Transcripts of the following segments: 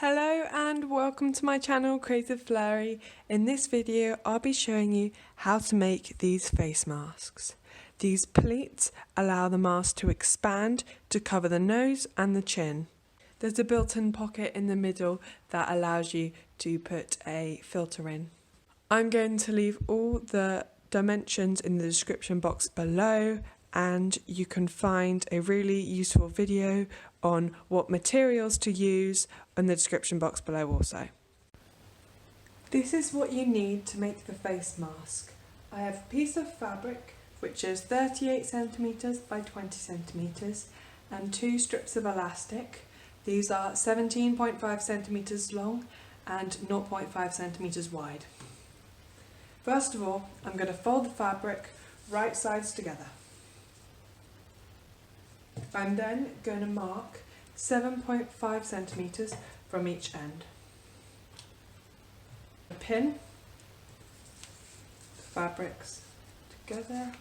Hello and welcome to my channel Creative Flurry. In this video I'll be showing you how to make these face masks. These pleats allow the mask to expand to cover the nose and the chin. There's a built-in pocket in the middle that allows you to put a filter in. I'm going to leave all the dimensions in the description box below, and you can find a really useful video on what materials to use in the description box below also. This is what you need to make the face mask. I have a piece of fabric which is 38 centimeters by 20 centimeters and two strips of elastic. These are 17.5 centimeters long and 0.5 centimeters wide. First of all, I'm going to fold the fabric right sides together. I'm then going to mark 7.5 centimeters from each end. Pin the fabrics together.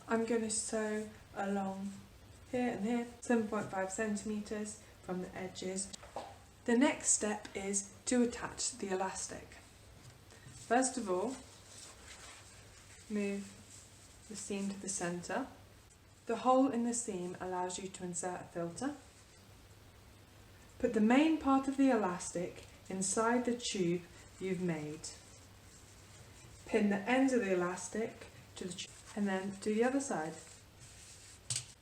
I'm going to sew along here and here, 7.5 centimeters from the edges. The next step is to attach the elastic. First of all, move the seam to the center. The hole in the seam allows you to insert a filter. Put the main part of the elastic inside the tube you've made. Pin the ends of the elastic to the tube and then do the other side.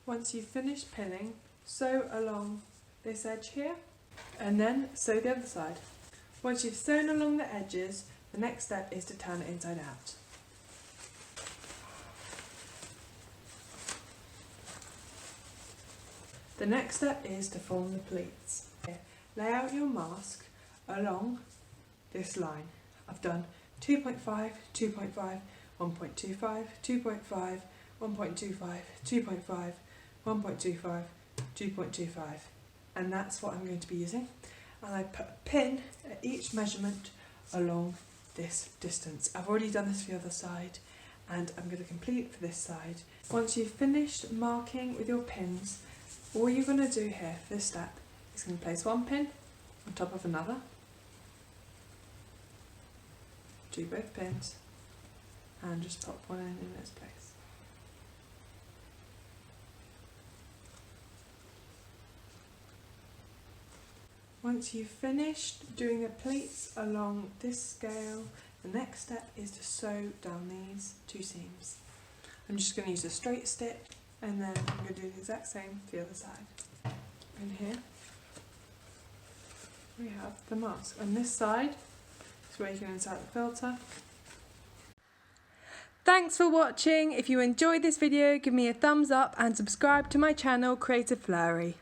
Once you've finished pinning, sew along this edge here and then sew the other side. Once you've sewn along the edges, the next step is to turn it inside out. The next step is to form the pleats. Lay out your mask along this line. I've done 2.5, 2.5, 1.25, 2.5, 1.25, 2.5, 1.25, 2.25, and that's what I'm going to be using. And I put a pin at each measurement along this distance. I've already done this for the other side and I'm going to complete for this side. Once you've finished marking with your pins, all you're going to do here for this step is going to place one pin on top of another, do both pins and just pop one in its place. Once you've finished doing the pleats along this scale, the next step is to sew down these two seams. I'm just going to use a straight stitch and then I'm going to do the exact same for the other side. And here we have the mask. On this side is where you can insert the filter. Thanks for watching. If you enjoyed this video, give me a thumbs up and subscribe to my channel Creative Flurry.